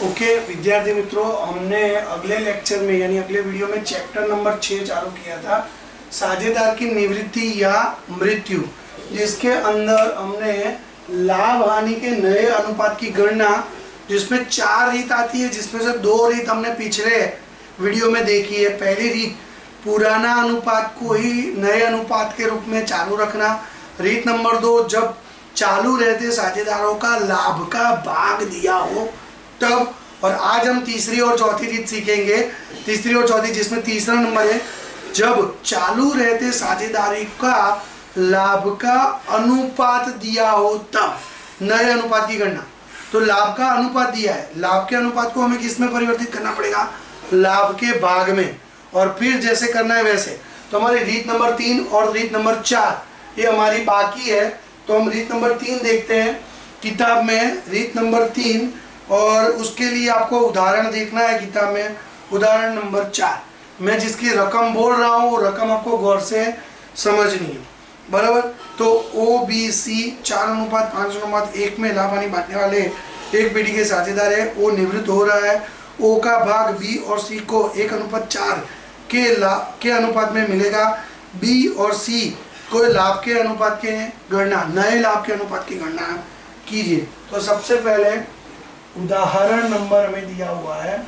Okay विद्यार्थी मित्रों, हमने अगले लेक्चर में यानी अगले वीडियो में चैप्टर नंबर 6 चालू किया था, साझेदार की निवृत्ति या मृत्यु, जिसके अंदर हमने लाभ हानि के नए अनुपात की गणना, जिसमें 4 रीत आती है, जिसमें से 2 रीत हमने पिछले वीडियो में देखी है। पहली रीत पुराना अनुपात को ही नए अनुपात के रूप में चालू रखना। रीत नंबर 2, जब चालू रहते साझेदारों का लाभ का भाग दिया हो तब। और आज हम तीसरी और चौथी रीत सीखेंगे। तीसरी और चौथी, जिसमें तीसरा नंबर है जब चालू रहते साझेदारी का लाभ का अनुपात दिया हो तब, नए अनुपात की गणना। तो लाभ का अनुपात दिया है, लाभ के अनुपात को हमें किस में परिवर्तित करना पड़ेगा? लाभ के भाग में। और फिर जैसे करना है वैसे। तो हमारी रीत नंबर 3 और रीत नंबर 4 ये हमारी बाकी है। तो हम रीत नंबर 3 देखते हैं किताब में, रीत नंबर 3, और उसके लिए आपको उदाहरण देखना है किताब में। उदाहरण नंबर 4, मैं जिसकी रकम बोल रहा हूँ वो रकम आपको गौर से समझनी है, बराबर। तो OBC 4:5:1 में लाभ हानि बांटने वाले एक पीढ़ी के साझेदार है, वो निवृत्त हो रहा है। O का भाग B और C को 1:4 के अनुपात में मिलेगा। B और C को लाभ के अनुपात के गणना, नए लाभ के अनुपात की गणना कीजिए। तो सबसे पहले उदाहरण नंबर हमें दिया हुआ है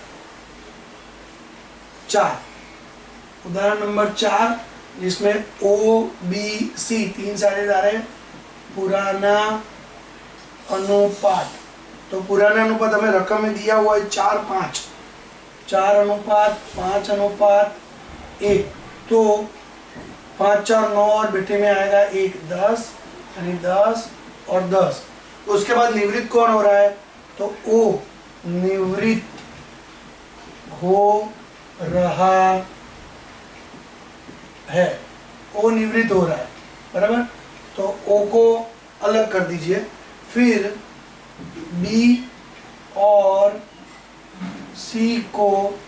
4। उदाहरण नंबर 4, जिसमें OBC 3 साझेदार है। पुराना अनुपात, तो पुराना अनुपात हमें रकम में दिया हुआ है 4:5, 4:5:1। तो 5 4 9 और बेटे में आएगा 1 10, यानी 10 और 10। उसके बाद निवृत्त कौन हो रहा है? तो O निवृत्त हो रहा है, O निवृत्त हो रहा है, बराबर। तो O को अलग कर दीजिए। फिर B और C को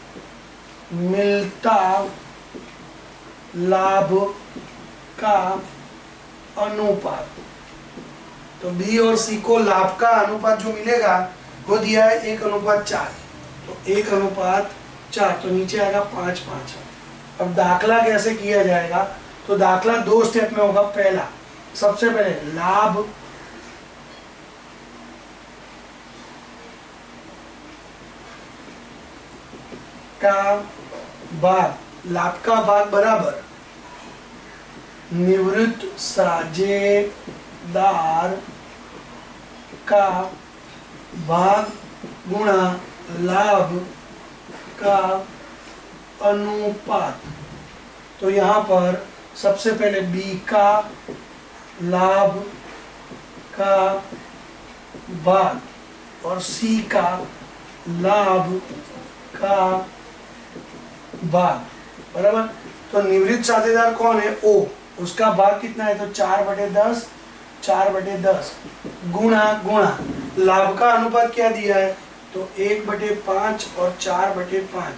मिलता लाभ का अनुपात। तो B और C को लाभ का अनुपात जो मिलेगा वो दिया है 1:4। तो 1:4, तो नीचे आएगा 5:5। अब दाखला कैसे किया जाएगा? तो दाखला 2 स्टेप में होगा। पहला, सबसे पहले लाभ का भाग, लाभ का भाग बराबर निवृत्त साझेदार का भाग गुणा लाभ का अनुपात। तो यहाँ पर सबसे पहले B का लाभ का भाग और C का लाभ का भाग, बराबर। तो निवृत्त साझेदार कौन है? O, उसका भाग कितना है? तो 4/10, 4/10 गुणा लाभ का अनुपात क्या दिया है? तो 1/5 और 4/5।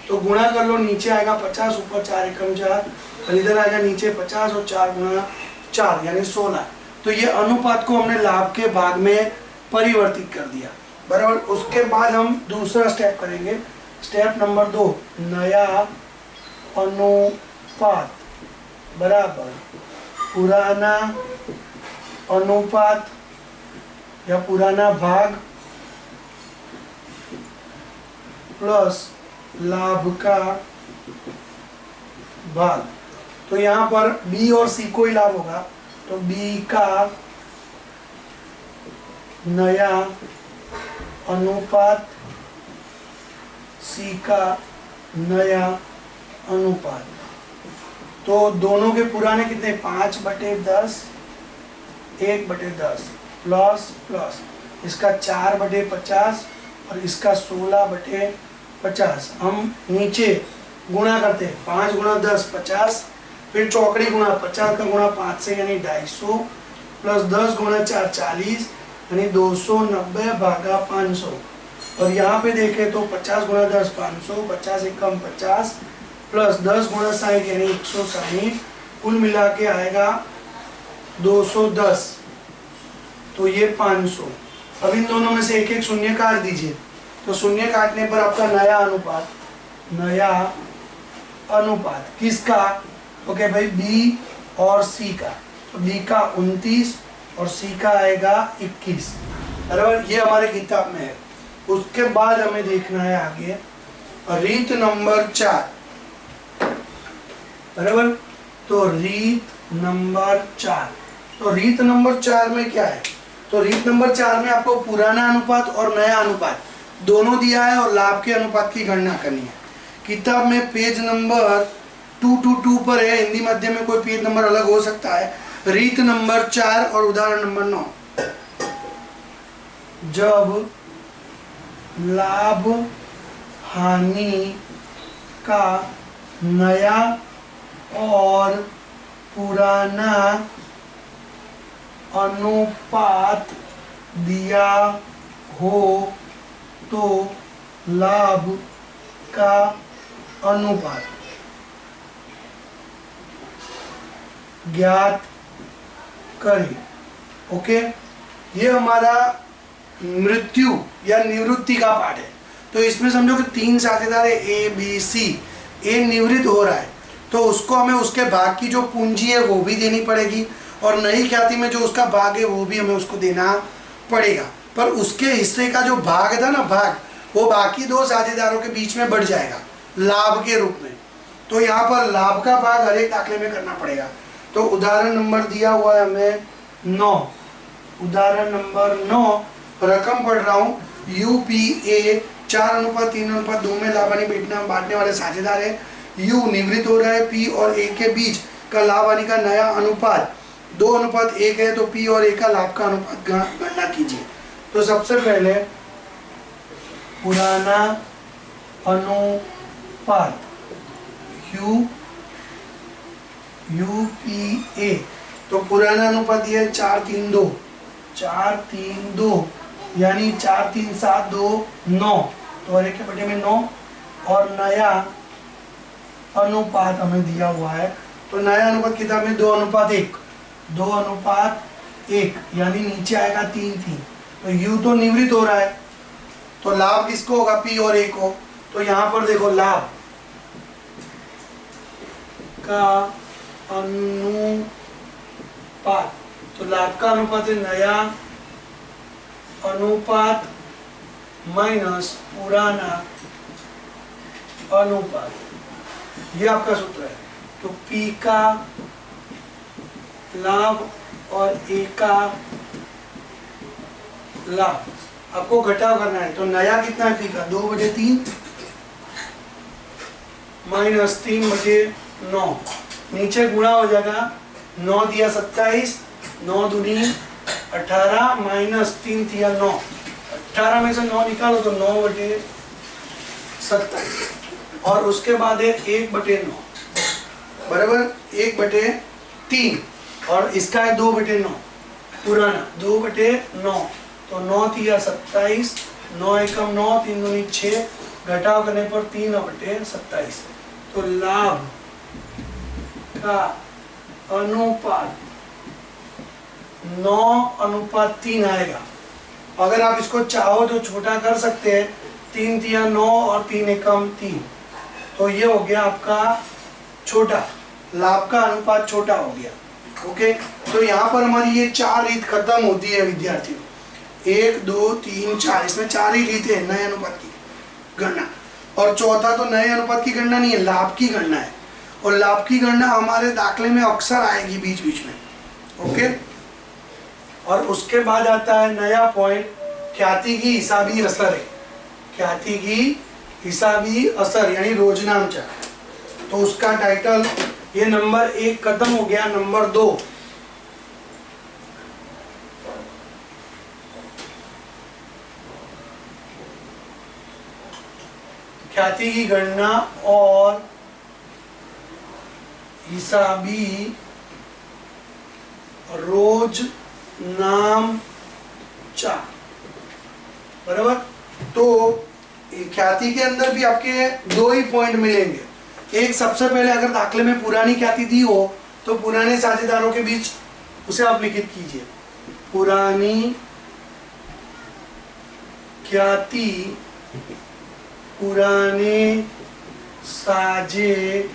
तो गुणा कर लो, नीचे आएगा 50, ऊपर 4 एकम 4, और इधर आएगा नीचे 50 और 4 गुणा 4 यानी 16। तो ये अनुपात को हमने लाभ के भाग में परिवर्तित कर दिया, बराबर। उसके बाद हम दूसरा स्टेप करेंगे। स्टेप नंबर 2, नया अनुपात बराबर पुराना अनुपात या पुराना भाग प्लस लाभ का भाग। तो यहाँ पर B और C को ही लाभ होगा, तो B का नया अनुपात, C का नया अनुपात। तो दोनों के पुराने कितने? 5/10, 1/10 प्लस इसका 4/50 और इसका 16/50। हम नीचे गुणा करते हैं, 5 × 10 50, फिर चौकड़ी गुणा 50 का गुणा 5 से यानी 250, प्लस 10 × 4 40 यानी 290/500। और यहाँ पे देखें तो 50 × 10 500, 50 एकम 50, प्लस 10 × 60 यानी 160, कुल मिला के आएगा 210। तो ये 500। अब इन दोनों में से एक एक शून्य काट दीजिए, तो शून्य काटने पर आपका नया अनुपात किसका? ओके भाई, बी और सी का। तो बी का 29 और सी का आएगा 21, बराबर। ये हमारे किताब में है। उसके बाद हमें देखना है आगे रीत नंबर 4, बराबर। तो रीत नंबर 4 में क्या है? तो रीत नंबर 4 में आपको पुराना अनुपात और नया अनुपात दोनों दिया है और लाभ के अनुपात की गणना करनी है। किताब में पेज नंबर 222 पर है, हिंदी माध्यम में कोई पेज नंबर अलग हो सकता है। रीत नंबर 4 और उदाहरण नंबर 9। जब लाभ हानि का नया और पुराना अनुपात दिया हो तो लाभ का अनुपात ज्ञात करें। ओके, ये हमारा मृत्यु या निवृत्ति का पाठ है। तो इसमें समझो कि 3 साझेदार है, ए बी सी। ए निवृत्त हो रहा है तो उसको हमें उसके भाग की जो पूंजी है वो भी देनी पड़ेगी, और नई ख्याति में जो उसका भाग है वो भी हमें उसको देना पड़ेगा। पर उसके हिस्से का जो भाग था ना, वो बाकी 2 साझेदारों के बीच में बढ़ जाएगा लाभ के रूप में। तो यहाँ पर लाभ का भाग हर एक दाखले में करना पड़ेगा। तो उदाहरण नंबर दिया हुआ है हमें 9। उदाहरण नंबर 9, रकम पढ़ रहा हूँ। UPA 4:3:2 में लाभ हानि बांटने वाले साझेदार है। U निवृत्त हो रहा है। P और A के बीच का लाभ हानि का नया अनुपात 2:1 है। तो P और A का लाभ का अनुपात गणना कीजिए। तो सबसे पहले पुराना अनुपात UPA, तो पुराना अनुपात ये 4:3:2 यानी 4:3:7:2 9, तो हर एक के बटे में 9। और नया अनुपात हमें दिया हुआ है। तो नया अनुपात किताब में 2:1 यानी नीचे आएगा 3:3। तो U तो निवृत्त हो रहा है, तो लाभ किसको होगा? P और A को। तो यहाँ पर देखो लाभ का अनुपात, तो लाभ का अनुपात है नया अनुपात माइनस पुराना अनुपात, ये आपका सूत्र है। तो P का लाभ और A का लाभ आपको घटाव करना है। तो नया कितना है? P का 2/3 माइनस 3/9, नीचे गुणा हो जाएगा। 9 दिया 27, 9 दूनी 18 माइनस 3 दिया 9। 18 में से 9 निकालो तो 9/27, और उसके बाद है 1/9, बराबर 1/3, और इसका है 2/9 पुराना 2/9। तो 9 दिया 27, 9 एकम 9, 3 दूनी 6, घटाव करने पर 3/27। तो लाभ का अनुपात 9:3 आएगा। अगर आप इसको चाहो तो छोटा कर सकते हैं, 3 दिया 9 और 3 एकम 3, तो ये हो गया आपका छोटा, लाभ का अनुपात छोटा हो गया। ओके, तो यहाँ पर हमारी ये 4 रीत खत्म होती है विद्यार्थियों। 1 2 3 4, इसमें 4 ही रीतें हैं नए अनुपात की गणना। और चौथा तो नए अनुपात की गणना नहीं है, लाभ की गणना है। और लाभ की गणना हमारे दाखले में अक्सर आएगी बीच बीच में। ओके, और उसके बाद आता है नया पॉइंट, ख्याति की हिसाबी असर है। ख्याति की हिसाबी असर यानी रोजनामचा। तो उसका टाइटल, ये नंबर 1 खत्म हो गया। नंबर 2, ख्याति की गणना और हिसाबी रोजनामचा, बराबर। तो ख्याति के अंदर भी आपके 2 ही पॉइंट मिलेंगे। एक, सबसे पहले अगर दाखले में पुरानी ख्याति दी हो तो पुराने साझेदारों के बीच उसे आप लिखित कीजिए। पुरानी ख्याति पुराने साझेदारों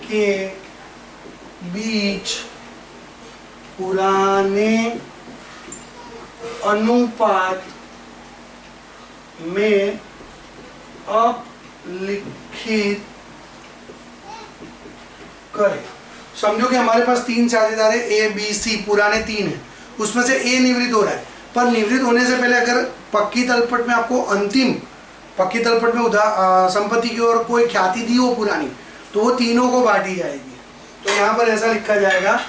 के बीच पुराने अनुपात में अपलिखित करें। समझो कि हमारे पास 3 साझेदार है, ए बी सी, पुराने 3 है, उसमें से ए निवृत्त हो रहा है, पर निवृत्त होने से पहले अगर पक्की तलपट में आपको अंतिम पक्की तलपट में संपत्ति की ओर कोई ख्याति दी हो पुरानी, तो वो तीनों को बांटी जाएगी। तो यहाँ पर ऐसा लिखा जाएगा,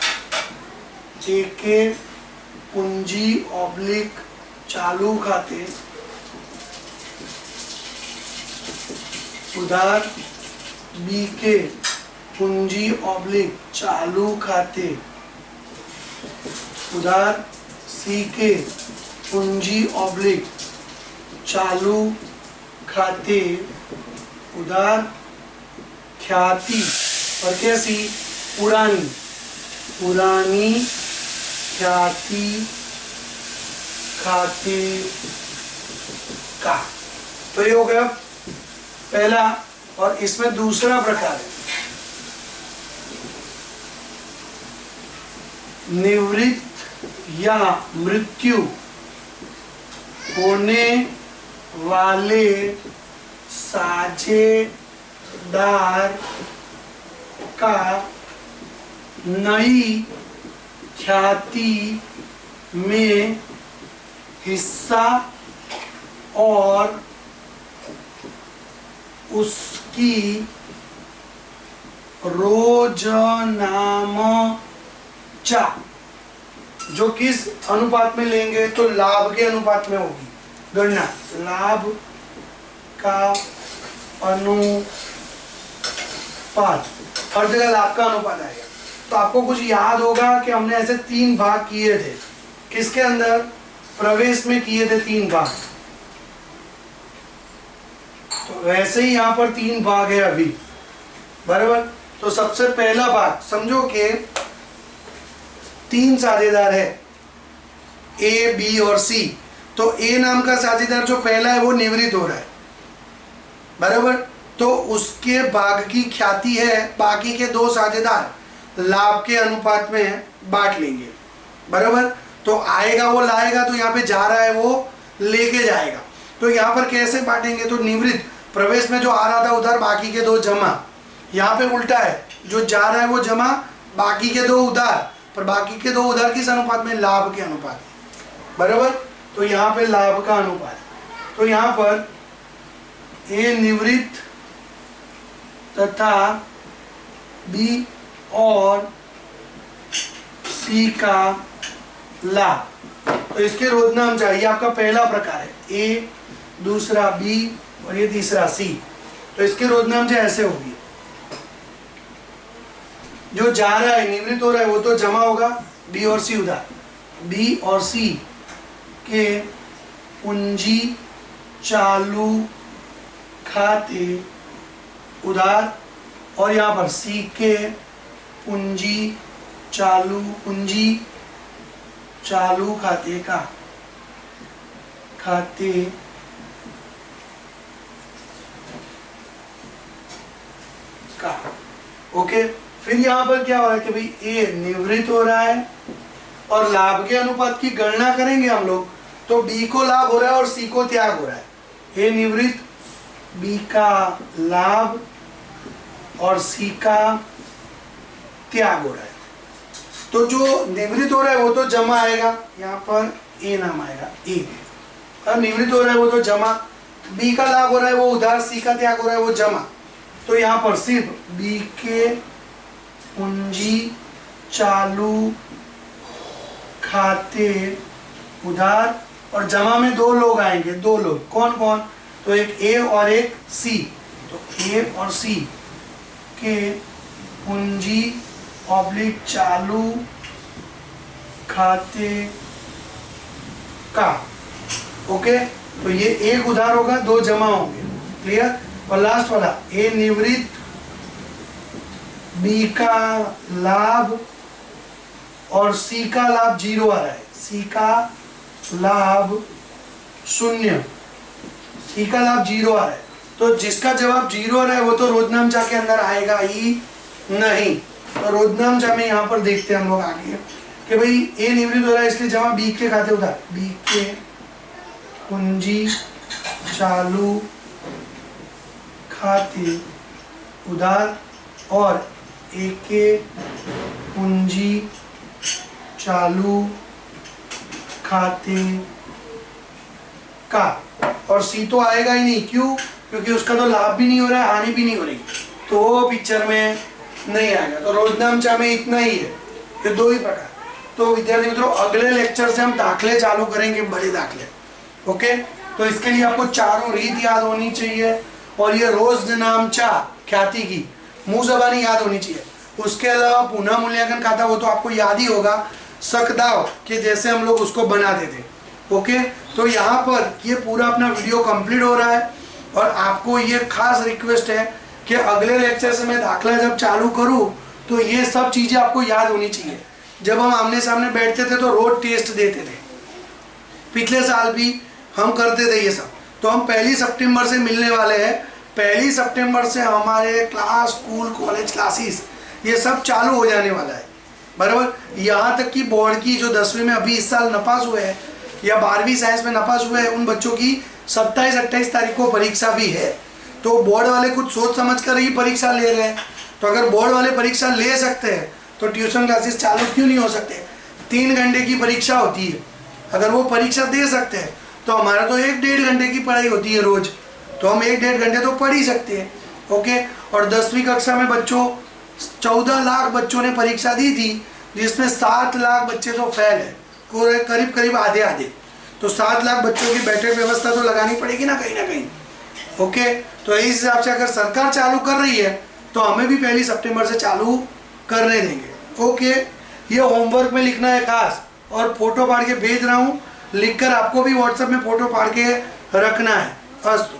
ए पूंजी ऑब्लिक चालू खाते उधार, बी के पूंजी ऑब्लिक चालू खाते उधार, सी के पूंजी ऑब्लिक चालू खाते उधार, ख्याति और कैसी पुरानी ख्याति खाते का। तो ये हो गया पहला, और इसमें दूसरा प्रकार है निवृत्त या मृत्यु होने वाले साझेदार का नई ख्याति में हिस्सा और उसकी रोजनामचा, जो किस अनुपात में लेंगे, तो लाभ के अनुपात में होगी गणना, लाभ का अनुपात, हर जगह लाभ का अनुपात आएगा। तो आपको कुछ याद होगा कि हमने ऐसे 3 भाग किए थे, किसके अंदर, प्रवेश में किए थे 3 भाग, तो वैसे ही यहाँ पर 3 भाग है अभी, बराबर। तो सबसे पहला भाग समझो कि 3 साझेदार है, ए बी और सी, तो ए नाम का साझेदार जो पहला है वो निवृत्त हो रहा है, बराबर। तो उसके भाग की ख्याति है, बाकी के 2 साझेदार लाभ के अनुपात में बांट लेंगे, बराबर। तो आएगा वो लाएगा, तो यहाँ पे जा रहा है वो लेके जाएगा। तो यहाँ पर कैसे बांटेंगे, तो निवृत्त, प्रवेश में जो आ रहा था उधर, बाकी के 2 जमा, यहाँ पे उल्टा है, जो जा रहा है वो जमा, बाकी के 2 उधार, पर बाकी के 2 उधार किस अनुपात में, लाभ के अनुपात, बराबर। तो यहाँ पे लाभ का अनुपात, तो यहाँ पर ए निवृत्त तथा बी और सी का लाभ, तो इसके रोजनाम चाहिए, आपका पहला प्रकार है, ए, दूसरा बी और ये तीसरा सी। तो इसके रोजनाम ऐसे होगी, जो जा रहा है निवृत्त हो रहा है वो तो जमा होगा, बी और सी उधार, बी और सी के पूंजी चालू खाते उधार, और यहाँ पर सी के पूंजी चालू खाते का। ओके, फिर यहाँ पर क्या हो रहा है कि भाई ए निवृत्त हो रहा है और लाभ के अनुपात की गणना करेंगे हम लोग, तो बी को लाभ हो रहा है और सी को त्याग हो रहा है। ए निवृत्त, बी का लाभ और सी का त्याग हो रहा है। तो जो निवृत्त हो रहा है वो तो जमा आएगा, यहाँ पर ए नाम आएगा, ए निवृत्त हो रहा है वो तो जमा, बी का लाभ हो रहा है वो उधार, सी का त्याग हो रहा है वो जमा। तो यहाँ पर सिर्फ बी के पूंजी चालू खाते उधार और जमा में 2 लोग आएंगे, 2 लोग, कौन कौन, तो एक ए और एक सी। तो ए और सी के पूंजी ऑब्लिक चालू खाते का। ओके, तो ये एक उधार होगा, 2 जमा होंगे, क्लियर। और लास्ट वाला ए निवृत्त, बी का लाभ और सी का लाभ 0 आ रहा है, सी का लाभ शून्य, ई का लाभ 0 आ रहा है, तो जिसका जवाब 0 आ रहा है वो तो रोजनामचा के अंदर आएगा ही नहीं। तो रोजनामचा में यहाँ पर देखते हैं हम लोग आगे कि भाई ए निवृत्त हो रहा है, इसलिए जवाब बी के खाते उधार, बी के पूंजी चालू खाते उधार और ए के पूंजी चालू खाते का, और सी तो आएगा ही नहीं, क्यों? क्योंकि उसका तो लाभ भी नहीं हो रहा है, हानि भी नहीं हो रही, तो वो पिक्चर में नहीं आएगा। तो रोजनामचा में इतना ही है, ये 2 ही प्रकार। तो विद्यार्थी मित्रों अगले लेक्चर से हम दाखले चालू करेंगे, बड़े दाखले। ओके, तो इसके लिए आपको चारों रीत याद होनी चाहिए, और ये रोजनामचा ख्याति की मुंह ज़बानी याद होनी चाहिए। उसके अलावा पुनः मूल्यांकन खाता वो तो आपको याद ही होगा, सकदाव के जैसे हम लोग उसको बनाते थे। ओके, तो यहाँ पर ये पूरा अपना वीडियो कंप्लीट हो रहा है, और आपको ये खास रिक्वेस्ट है कि अगले लेक्चर से मैं दाखला जब चालू करूँ तो ये सब चीज़ें आपको याद होनी चाहिए। जब हम आमने सामने बैठते थे तो रोज टेस्ट देते थे, पिछले साल भी हम करते थे ये सब। तो हम 1 सितंबर से मिलने वाले हैं, 1 सितंबर से हमारे क्लास, स्कूल, कॉलेज क्लासेस ये सब चालू हो जाने वाला है, बराबर। यहाँ तक कि बोर्ड की जो 10वीं में अभी इस साल नपास हुए हैं या 12वीं साइंस में नपास हुए हैं, उन बच्चों की 27-28 तारीख को परीक्षा भी है। तो बोर्ड वाले कुछ सोच समझ कर ही परीक्षा ले रहे हैं। तो अगर बोर्ड वाले परीक्षा ले सकते हैं तो ट्यूशन क्लासेस चालू क्यों नहीं हो सकते? 3 घंटे की परीक्षा होती है, अगर वो परीक्षा दे सकते हैं तो हमारा तो 1-1.5 घंटे की पढ़ाई होती है रोज, तो हम 1-1.5 घंटे तो पढ़ ही सकते हैं। ओके, और 10वीं कक्षा में बच्चों 14 लाख बच्चों ने परीक्षा दी थी, जिसमें 7 लाख बच्चे तो फेल है, करीब करीब आधे आधे। तो 7 लाख बच्चों की बैठक व्यवस्था तो लगानी पड़ेगी ना कहीं। ओके, तो इस हिसाब से अगर सरकार चालू कर रही है तो हमें भी 1 सितंबर से चालू करने देंगे। ओके, ये होमवर्क में लिखना है खास, और फोटो फाड़ के भेज रहा हूँ, लिखकर आपको भी व्हाट्सएप में फोटो फाड़ के रखना है। अस्तु।